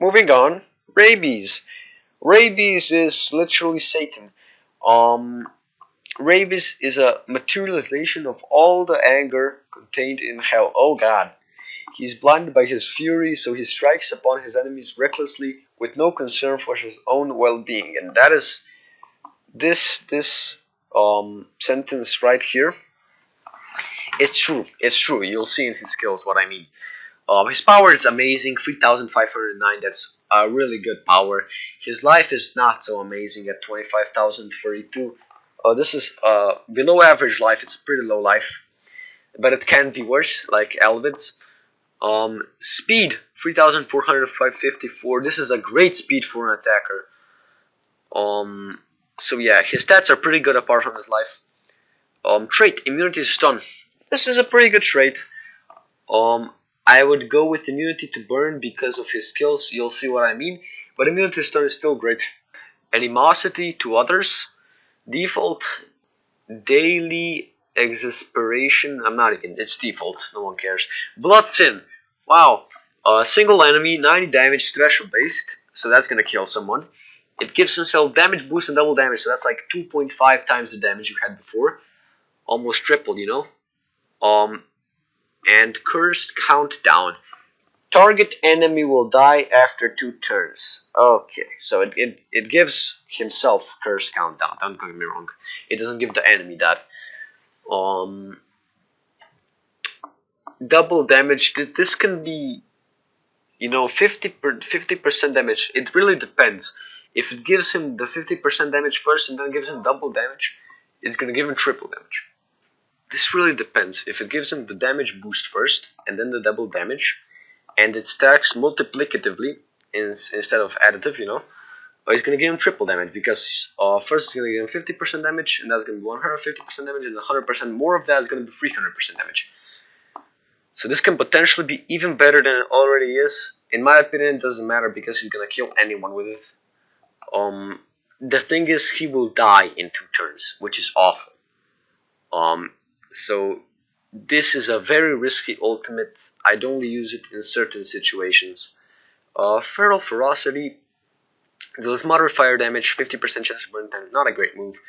moving on, rabies. Rabies is literally Satan. Um, Rabies is a materialization of all the anger contained in hell. Oh God. He is blinded by his fury, so he strikes upon his enemies recklessly with no concern for his own well-being. And that is this sentence right here. It's true. It's true. You'll see in his skills what I mean. His power is amazing, 3,509. That's a really good power. His life is not so amazing at 25,032. This is below average life. It's a pretty low life, but it can be worse, like Elvid's. Speed 3,454. This is a great speed for an attacker. So yeah, his stats are pretty good apart from his life. Trait immunity to stun. This is a pretty good trait. I would go with immunity to burn because of his skills. You'll see what I mean. But immunity to stun is still great. Animosity to others. Default daily exasperation. I'm not even. It's default. No one cares. Blood sin. Wow. Single enemy, 90 damage, threshold based. So that's gonna kill someone. It gives himself damage boost and double damage. So that's like 2.5 times the damage you had before. Almost triple, you know. And cursed countdown. Target enemy will die after 2 turns. Okay, so it gives himself cursed countdown. Don't get me wrong. It doesn't give the enemy that. Double damage. This can be, you know, 50% damage. It really depends. If it gives him the 50% damage first and then gives him double damage, it's gonna give him triple damage. This really depends. If it gives him the damage boost first and then the double damage, and it stacks multiplicatively instead of additive, you know, he's gonna give him triple damage because first it's gonna give him 50% damage, and that's gonna be 150% damage, and 100% more of that is gonna be 300% damage. So this can potentially be even better than it already is. In my opinion, it doesn't matter because he's gonna kill anyone with it. The thing is, he will die in 2 turns, which is awful. So this is a very risky ultimate. I'd only use it in certain situations. Feral Ferocity deals moderate fire damage, 50% chance of burn time. Not a great move.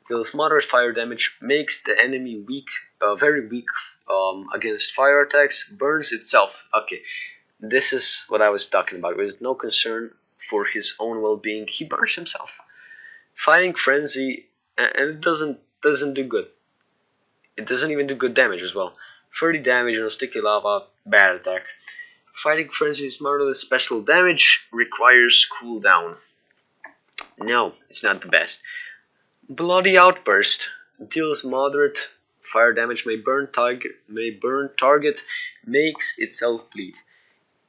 Deals moderate fire damage, makes the enemy weak, very weak against fire attacks. Burns itself. Okay, this is what I was talking about. With no concern for his own well-being, he burns himself. Fighting Frenzy, and it doesn't do good. It doesn't even do good damage as well. 30 damage on Sticky Lava, bad attack. Fighting Frenzy is marvelous. Special damage requires cooldown. No, it's not the best. Bloody Outburst deals moderate fire damage, may burn target, makes itself bleed.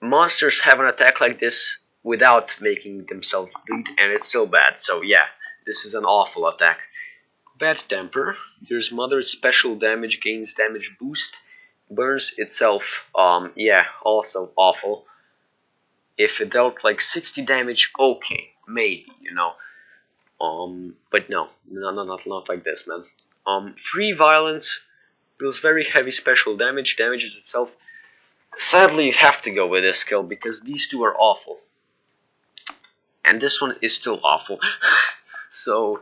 Monsters have an attack like this without making themselves bleed, and it's so bad. So yeah, this is an awful attack. Bad Temper, deals moderate special damage, gains damage boost, burns itself. Yeah, also awful. If it dealt like 60 damage, okay, maybe, you know. But no, not like this, man. Free Violence deals very heavy special damage, damages itself. Sadly, you have to go with this skill because these two are awful. And this one is still awful. So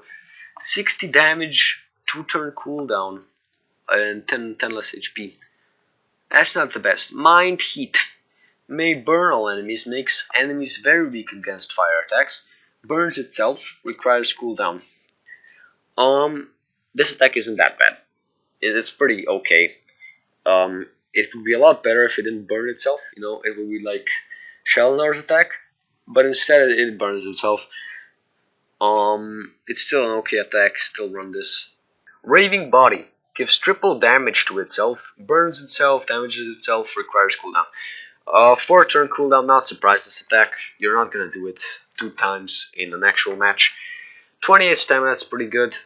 60 damage, 2 turn cooldown, and 10 less HP. That's not the best. Mind Heat may burn all enemies, makes enemies very weak against fire attacks. Burns itself, requires cooldown. This attack isn't that bad. It's pretty okay. It would be a lot better if it didn't burn itself. You know, it would be like Shelnar's attack, but instead it burns itself. It's still an okay attack. Still run this. Raving Body gives triple damage to itself, burns itself, damages itself, requires cooldown. 4 turn cooldown. Not surprised this attack. You're not gonna do it 2 times in an actual match. 28 stamina. That's pretty good.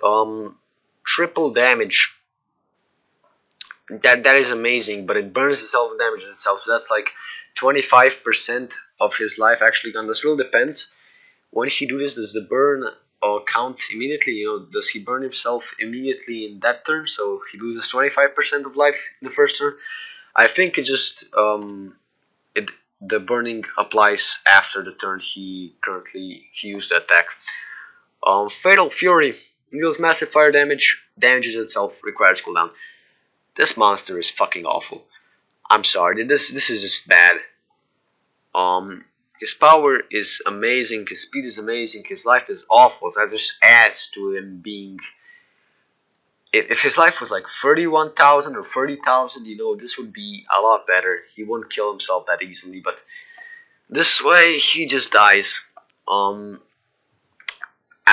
Triple damage. That is amazing, but it burns itself and damages itself. So that's like 25% of his life actually gone. This really depends. When he do this, does the burn count immediately? You know, does he burn himself immediately in that turn? So he loses 25% of life in the first turn. I think it just the burning applies after the turn he used the attack. Fatal Fury deals massive fire damage, damages itself, requires cooldown. This monster is fucking awful. I'm sorry, this is just bad. His power is amazing, his speed is amazing, his life is awful. That just adds to him being. If his life was like 31,000 or 30,000, you know, this would be a lot better. He wouldn't kill himself that easily, but this way he just dies. I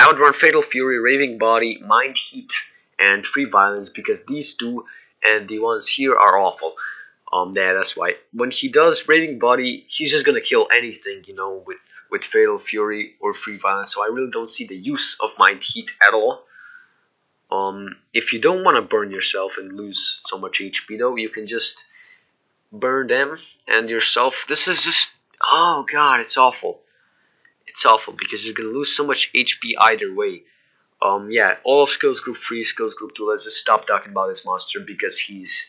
would run Fatal Fury, Raving Body, Mind Heat, and Free Violence because these two and the ones here are awful. Yeah, that's why. When he does Raving Body, he's just gonna kill anything, you know, with Fatal Fury or Free Violence. So I really don't see the use of Mind Heat at all. If you don't want to burn yourself and lose so much HP though, you can just burn them and yourself. This is just, oh god, it's awful. It's awful because you're gonna lose so much HP either way. Yeah, all of skills group 3, skills group 2. Let's just stop talking about this monster because he's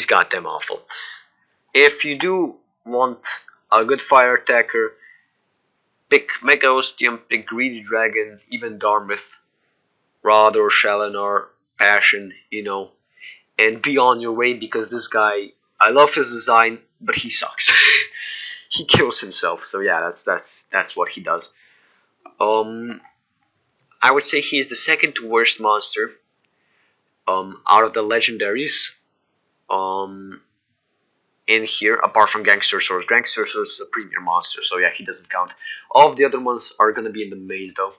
goddamn awful. If you do want a good fire attacker, pick Mega Ostium, pick Greedy Dragon, even Darmith, Rod or Shalinar, Passion, you know, and be on your way because this guy, I love his design, but he sucks. He kills himself, so yeah, that's what he does. I would say he is the second to worst monster out of the legendaries in here, apart from Gangster Source. Gangster Source is a premier monster, so yeah, he doesn't count. All of the other ones are gonna be in the maze though.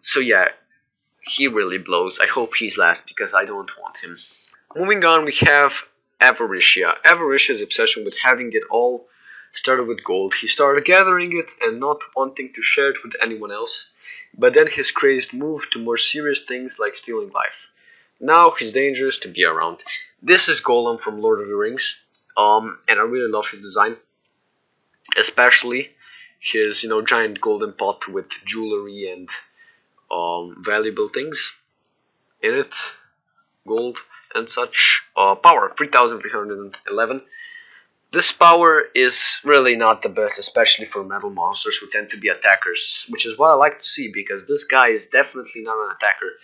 So yeah, he really blows. I hope he's last because I don't want him. Moving on, we have Avaricia. Avaricia's obsession with having it all started with gold. He started gathering it and not wanting to share it with anyone else, but then his craze moved to more serious things like stealing life. Now he's dangerous to be around. This is Golem from Lord of the Rings, and I really love his design, especially his giant golden pot with jewelry and valuable things in it, gold and such. Power 3311. This power is really not the best, especially for metal monsters who tend to be attackers, which is what I like to see because this guy is definitely not an attacker.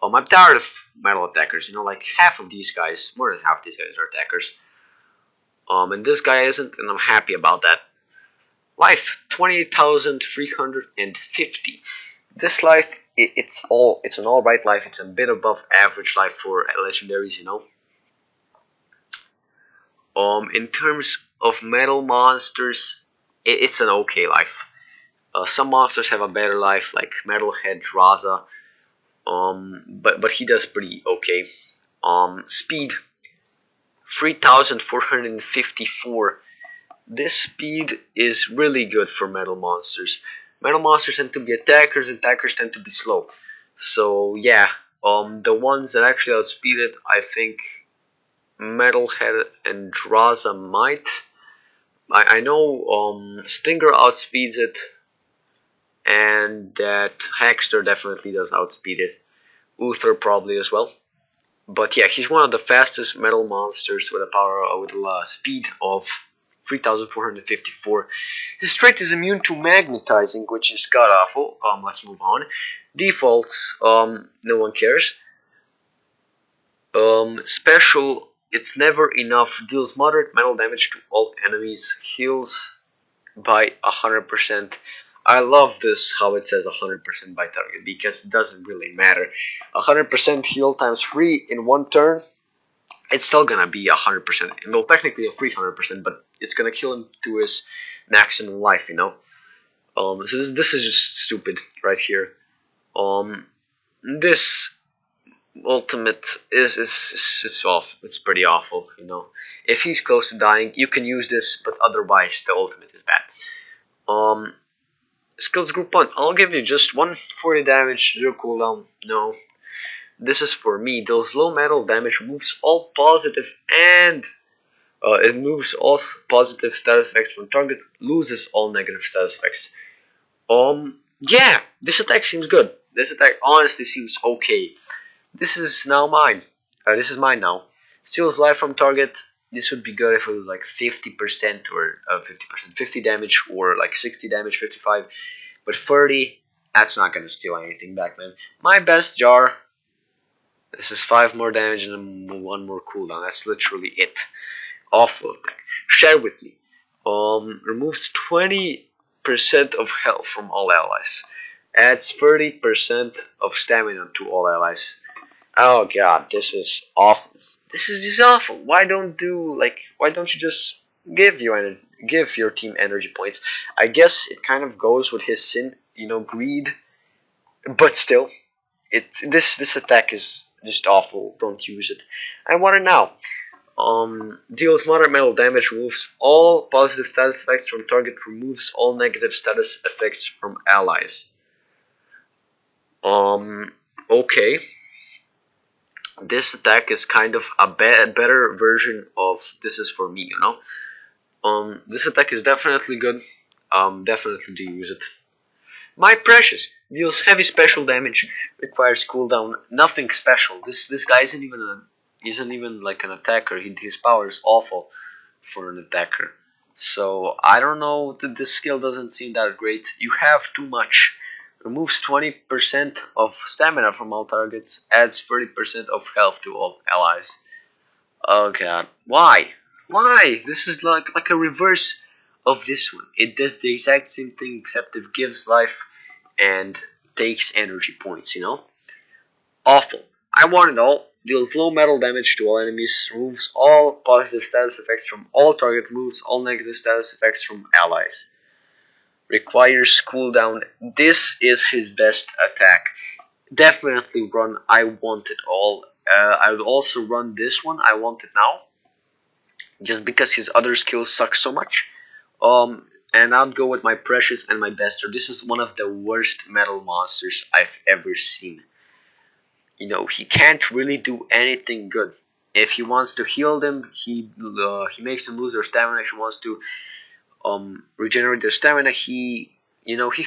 I'm tired of metal attackers, like half of these guys, more than half of these guys are attackers. And this guy isn't, and I'm happy about that. Life 28,350. This life, it's an alright life. It's a bit above average life for legendaries, In terms of metal monsters, it's an okay life. Some monsters have a better life, like Metalhead, Draza, but he does pretty okay. Speed 3,454. This speed is really good for metal monsters. Metal monsters tend to be attackers, and attackers tend to be slow. So yeah, the ones that actually outspeed it, I think Metalhead and Draza might. I know Stinger outspeeds it, and that Hackster definitely does outspeed it. Uther probably as well. But yeah, he's one of the fastest metal monsters with a speed of 3,454. His strength is immune to magnetizing, which is god awful. Let's move on. Defaults, no one cares. Special, it's never enough. Deals moderate metal damage to all enemies. Heals by 100%. I love this, how it says 100% by target, because it doesn't really matter. 100% heal times 3 in one turn, it's still gonna be 100%. Well, technically a 300%, but it's gonna kill him to his maximum life, So this is just stupid right here. This ultimate is off. It's pretty awful, If he's close to dying, you can use this, but otherwise the ultimate is bad. Skills group 1, I'll give you just 140 damage, 0 cooldown. No, this is for me. Deals low metal damage, moves all positive, and it moves all positive status effects from target, loses all negative status effects. Yeah, this attack seems good. This attack honestly seems okay. This is now mine. This is mine now. Steals life from target, This would be good if it was like 50% or 50%, 50 damage, or like 60 damage, 55. But 30, that's not gonna steal anything back, man. My best jar. This is 5 more damage and 1 more cooldown. That's literally it. Awful thing. Share with me. Removes 20% of health from all allies. Adds 30% of stamina to all allies. Oh god, this is awful. This is just awful. Why don't you just give your team energy points? I guess it kind of goes with his sin, greed, but still, this attack is just awful. Don't use it. I want it now. Deals moderate metal damage, removes all positive status effects from target, removes all negative status effects from allies. Okay. This attack is kind of a better version of This Is For Me, This attack is definitely good. Definitely do use it. My Precious deals heavy special damage, requires cooldown. Nothing special. This guy isn't even like an attacker. His power is awful for an attacker. So I don't know. This skill doesn't seem that great. You have too much. Removes 20% of stamina from all targets. Adds 30% of health to all allies. Oh god. Why? Why? This is like a reverse of this one. It does the exact same thing except it gives life and takes energy points, Awful. I want it all. Deals low metal damage to all enemies. Removes all positive status effects from all target. Removes all negative status effects from allies. Requires cooldown. This is his best attack. Definitely run I Want It All. I would also run this one, I Want It Now, just because his other skills suck so much. And I'd go with my Precious and my Bester. This is one of the worst metal monsters I've ever seen. He can't really do anything good. If he wants to heal them, he makes them lose their stamina. If he wants to regenerate their stamina, he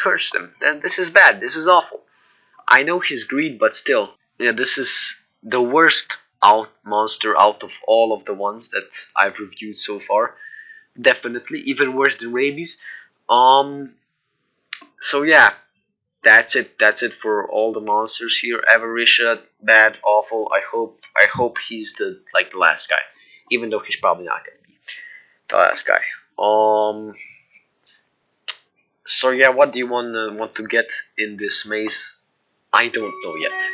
hurts them. Then this is bad. This is awful. I know his greed, but still, this is the worst monster out of all of the ones that I've reviewed so far. Definitely, even worse than rabies. So yeah, that's it. That's it for all the monsters here. Avarisha, bad, awful. I hope he's the last guy, even though he's probably not gonna be the last guy. So yeah, what do you want to get in this maze? I don't know yet,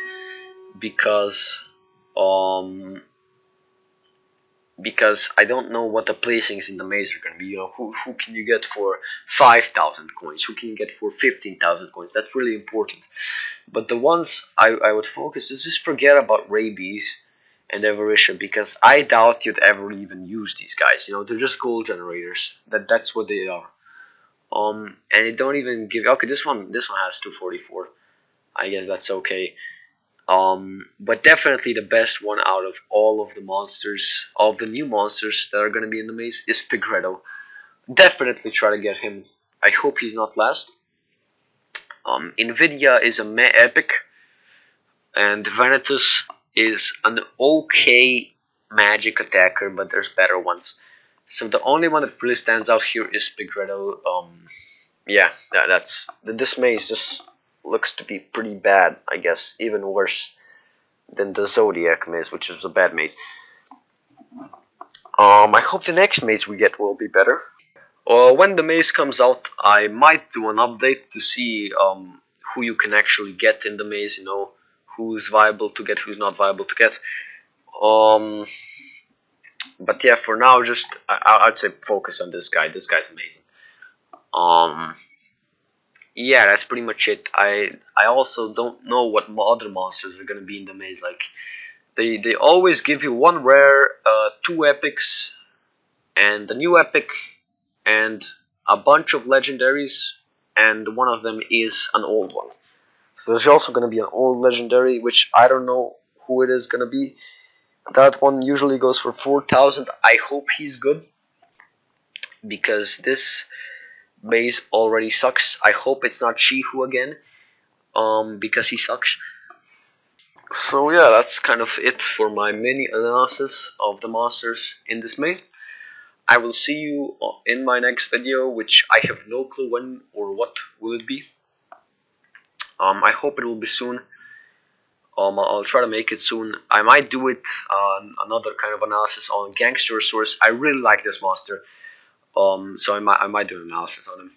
because um I don't know what the placings in the maze are going to be. Who can you get for 5,000 coins? Who can you get for 15,000 coins? That's really important. But the ones I would focus is just forget about rabies and Avarisha, because I doubt you'd ever even use these guys. They're just gold generators. That's what they are. And they don't even give. Okay, this one has 244. I guess that's okay. But definitely the best one out of all of the monsters, all of the new monsters that are going to be in the maze, is Pigretto. Definitely try to get him. I hope he's not last. Invidia is a epic, and Vanitas is an okay magic attacker, but there's better ones. So the only one that really stands out here is Pigretto. Yeah, this maze just looks to be pretty bad, I guess, even worse than the Zodiac maze, which is a bad maze. I hope the next maze we get will be better. When the maze comes out, I might do an update to see who you can actually get in the maze. Who's viable to get, who's not viable to get. But yeah, for now, just I'd say focus on this guy. This guy's amazing. Yeah, that's pretty much it. I also don't know what other monsters are gonna be in the maze. Like they always give you one rare, two epics, and the new epic, and a bunch of legendaries, and one of them is an old one. So there's also gonna be an old legendary, which I don't know who it is gonna be. That one usually goes for 4,000. I hope he's good, because this maze already sucks. I hope it's not Shihu again, because he sucks. So yeah, that's kind of it for my mini analysis of the monsters in this maze. I will see you in my next video, which I have no clue when or what will it be. I hope it will be soon. I'll try to make it soon. I might do it on another kind of analysis on Gangster Source. I really like this monster. So I might do an analysis on him.